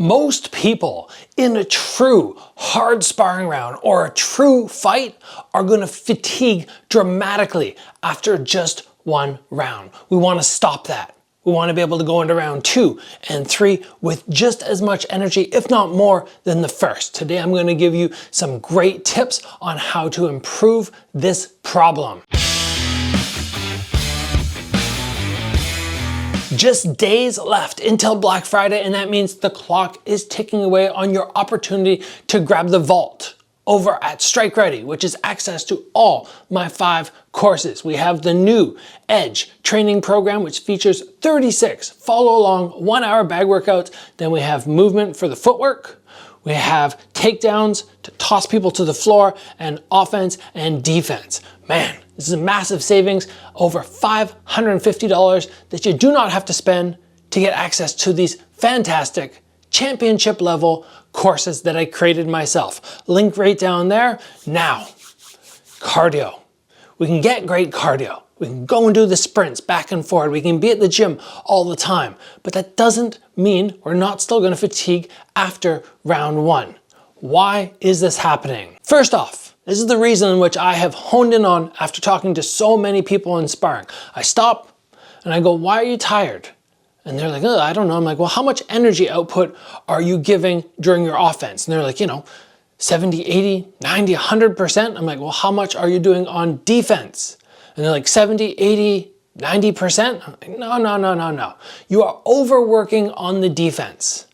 Most people in a true hard sparring round or a true fight are going to fatigue dramatically after just one round. We want to stop that. We want to be able to go into round 2 and 3 with just as much energy, if not more, than the first. Today I'm going to give you some great tips on how to improve this problem. Just days left until Black Friday, and that means the clock is ticking away on your opportunity to grab the vault over at Strike Ready, which is access to all my 5 courses. We have the new Edge training program, which features 36 follow-along 1-hour bag workouts. Then we have movement for the footwork. We have takedowns to toss people to the floor, and offense and defense. Man, this is a massive savings, over $550 that you do not have to spend to get access to these fantastic championship level courses that I created myself. Link right down there. Now, cardio. We can get great cardio. We can go and do the sprints back and forward. We can be at the gym all the time, but that doesn't mean we're not still going to fatigue after round 1. Why is this happening? First off, this is the reason in which I have honed in on after talking to so many people in sparring. I stop and I go, why are you tired? And they're like, oh, I don't know. I'm like, well, how much energy output are you giving during your offense? And they're like, 70, 80, 90, 100%. I'm like, well, how much are you doing on defense? And they're like 70, 80, 90%. I'm like, no. You are overworking on the defense.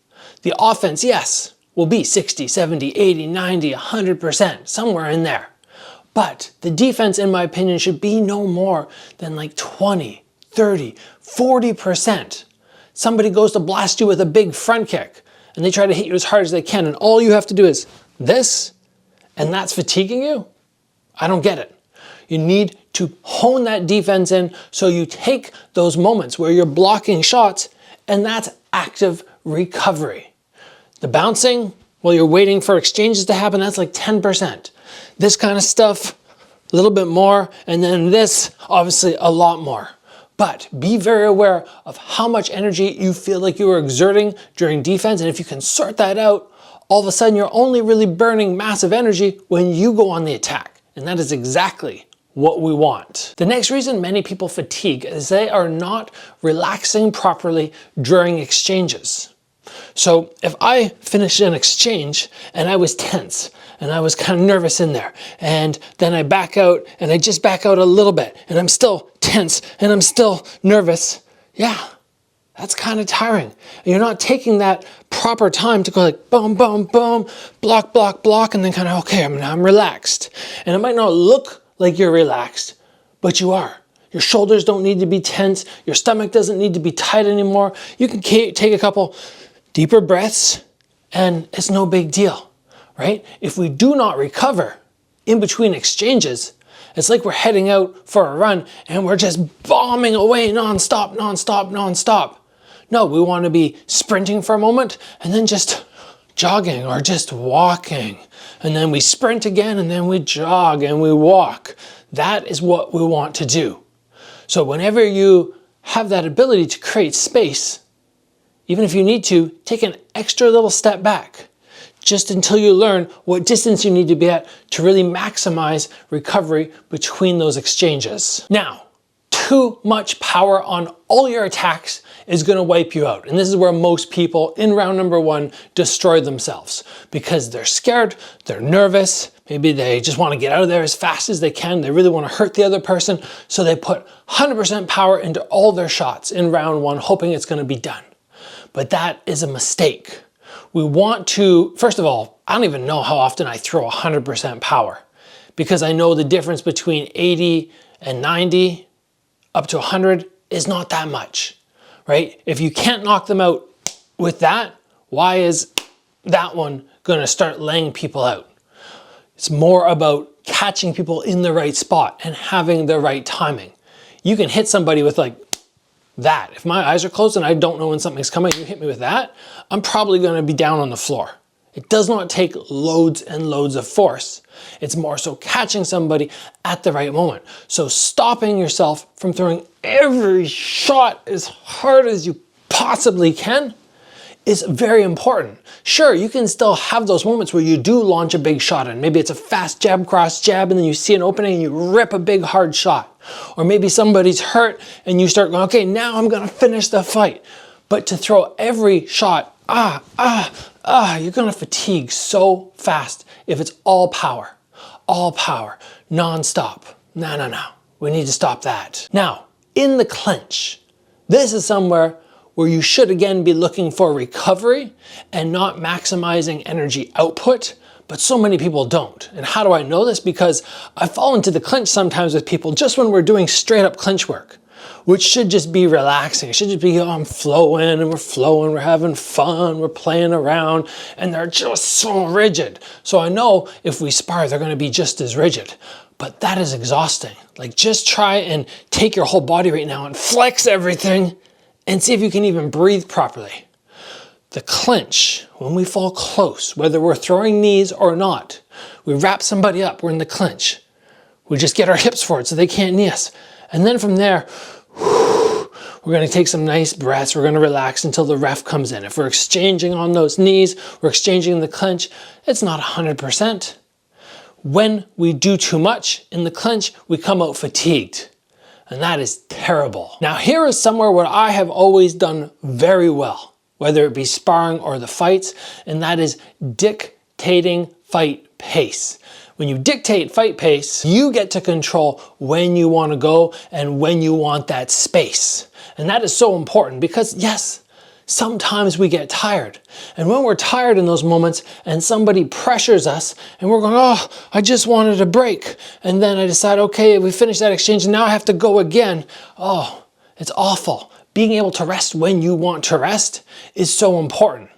The offense, yes, will be 60, 70, 80, 90, 100%, somewhere in there. But the defense, in my opinion, should be no more than like 20, 30, 40%. Somebody goes to blast you with a big front kick and they try to hit you as hard as they can, and all you have to do is this, and that's fatiguing you? I don't get it. You need to hone that defense in so you take those moments where you're blocking shots, and that's active recovery. The bouncing, while you're waiting for exchanges to happen, that's like 10%. This kind of stuff, a little bit more, and then this, obviously a lot more. But be very aware of how much energy you feel like you are exerting during defense, and if you can sort that out, all of a sudden you're only really burning massive energy when you go on the attack. And that is exactly what we want. The next reason many people fatigue is they are not relaxing properly during exchanges. So if I finished an exchange and I was tense and I was kind of nervous in there, and then I back out and I just back out a little bit and I'm still tense and I'm still nervous, yeah, that's kind of tiring. And you're not taking that proper time to go like boom, boom, boom, block, block, block, and then kind of, okay, I'm relaxed. And it might not look like you're relaxed, but you are. Your shoulders don't need to be tense. Your stomach doesn't need to be tight anymore. You can take a couple deeper breaths and it's no big deal, right? If we do not recover in between exchanges, it's like we're heading out for a run and we're just bombing away nonstop, nonstop, nonstop. No, we want to be sprinting for a moment and then just jogging or just walking. And then we sprint again and then we jog and we walk. That is what we want to do. So whenever you have that ability to create space, even if you need to, take an extra little step back just until you learn what distance you need to be at to really maximize recovery between those exchanges. Now, too much power on all your attacks is going to wipe you out. And this is where most people in round number 1 destroy themselves because they're scared, they're nervous, maybe they just want to get out of there as fast as they can. They really want to hurt the other person. So they put 100% power into all their shots in round 1, hoping it's going to be done. But that is a mistake. We want to, first of all, I don't even know how often I throw 100% power because I know the difference between 80 and 90 up to 100 is not that much, right? If you can't knock them out with that, why is that one going to start laying people out? It's more about catching people in the right spot and having the right timing. You can hit somebody with like that. If my eyes are closed and I don't know when something's coming, you hit me with that, I'm probably going to be down on the floor. It does not take loads and loads of force. It's more so catching somebody at the right moment. So stopping yourself from throwing every shot as hard as you possibly can is very important. Sure, you can still have those moments where you do launch a big shot and maybe it's a fast jab, cross jab, and then you see an opening and you rip a big hard shot. Or maybe somebody's hurt and you start going, okay, now I'm gonna finish the fight. But to throw every shot, you're gonna fatigue so fast if it's all power, non-stop. No. We need to stop that. Now, in the clinch, this is somewhere where you should again be looking for recovery and not maximizing energy output, but so many people don't. And how do I know this? Because I fall into the clinch sometimes with people just when we're doing straight up clinch work, which should just be relaxing. It should just be, oh, I'm flowing and we're flowing, we're having fun, we're playing around, and they're just so rigid. So I know if we spar, they're gonna be just as rigid. But that is exhausting. Like, just try and take your whole body right now and flex everything and see if you can even breathe properly. The clinch, when we fall close, whether we're throwing knees or not, we wrap somebody up, we're in the clinch. We just get our hips forward so they can't knee us. And then from there, we're gonna take some nice breaths, we're gonna relax until the ref comes in. If we're exchanging on those knees, we're exchanging in the clinch, it's not 100%. When we do too much in the clinch, we come out fatigued. And that is terrible. Now here is somewhere where I have always done very well, whether it be sparring or the fights, and that is dictating fight pace. When you dictate fight pace, you get to control when you want to go and when you want that space. And that is so important because yes, sometimes we get tired. And when we're tired in those moments and somebody pressures us and we're going, oh, I just wanted a break. And then I decide, okay, we finished that exchange and now I have to go again. Oh, it's awful. Being able to rest when you want to rest is so important.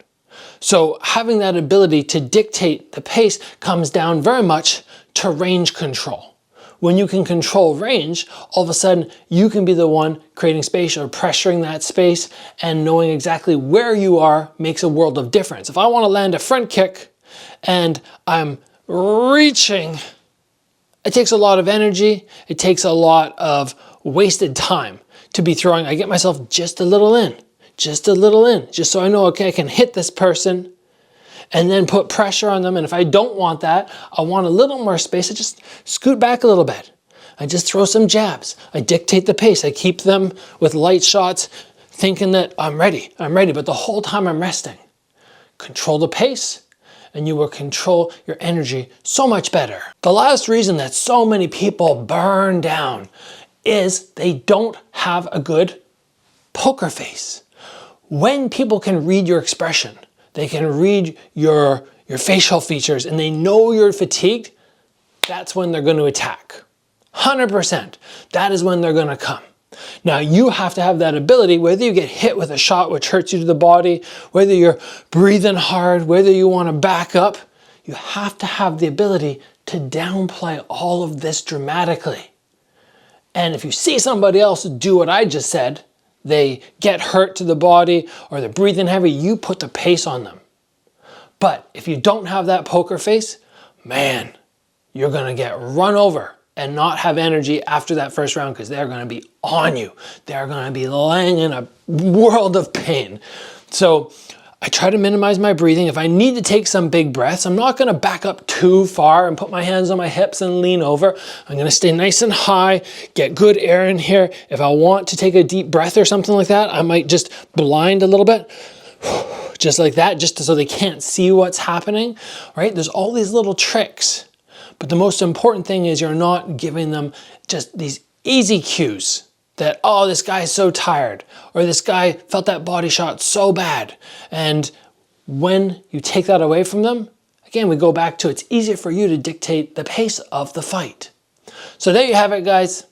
So having that ability to dictate the pace comes down very much to range control. When you can control range, all of a sudden you can be the one creating space or pressuring that space, and knowing exactly where you are makes a world of difference. If I want to land a front kick and I'm reaching, it takes a lot of energy, it takes a lot of wasted time to be throwing. I get myself just a little in, just so I know, okay, I can hit this person and then put pressure on them. And if I don't want that, I want a little more space, I just scoot back a little bit. I just throw some jabs. I dictate the pace. I keep them with light shots, thinking that I'm ready, but the whole time I'm resting. Control the pace, and you will control your energy so much better. The last reason that so many people burn down is they don't have a good poker face. When people can read your expression, they can read your facial features and they know you're fatigued, that's when they're going to attack. 100%. That is when they're going to come. Now you have to have that ability, whether you get hit with a shot which hurts you to the body, whether you're breathing hard, whether you want to back up, you have to have the ability to downplay all of this dramatically. And if you see somebody else do what I just said, they get hurt to the body or they're breathing heavy, you put the pace on them. But if you don't have that poker face, man, you're gonna get run over and not have energy after that first round because they're gonna be on you. They're gonna be laying in a world of pain. So I try to minimize my breathing. If I need to take some big breaths, I'm not gonna back up too far and put my hands on my hips and lean over. I'm gonna stay nice and high, get good air in here. If I want to take a deep breath or something like that, I might just blind a little bit, just like that, just so they can't see what's happening, right? There's all these little tricks, but the most important thing is you're not giving them just these easy cues that, oh, this guy is so tired, or this guy felt that body shot so bad. And when you take that away from them, again, we go back to it's easier for you to dictate the pace of the fight. So there you have it, guys.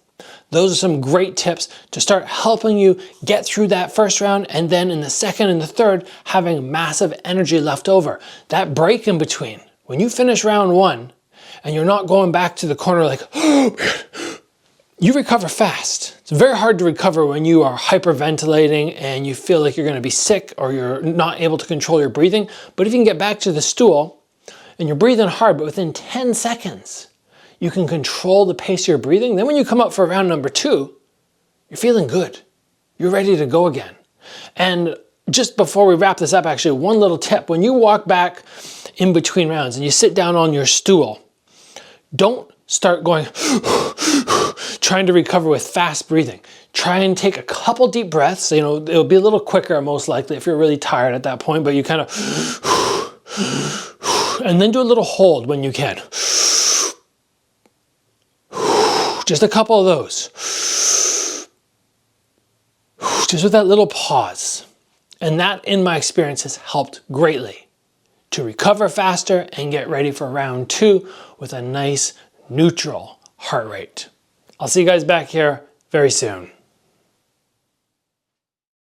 Those are some great tips to start helping you get through that first round, and then in the second and the third, having massive energy left over. That break in between, when you finish round one, and you're not going back to the corner like, oh, you recover fast. It's very hard to recover when you are hyperventilating and you feel like you're going to be sick or you're not able to control your breathing. But if you can get back to the stool and you're breathing hard, but within 10 seconds, you can control the pace of your breathing. Then when you come up for round number two, you're feeling good. You're ready to go again. And just before we wrap this up, actually, one little tip. When you walk back in between rounds and you sit down on your stool, don't start going, trying to recover with fast breathing. Try and take a couple deep breaths. You know, it'll be a little quicker most likely if you're really tired at that point, but you kind of, and then do a little hold when you can. Just a couple of those. Just with that little pause. And that, in my experience, has helped greatly to recover faster and get ready for round 2 with a nice neutral heart rate. I'll see you guys back here very soon.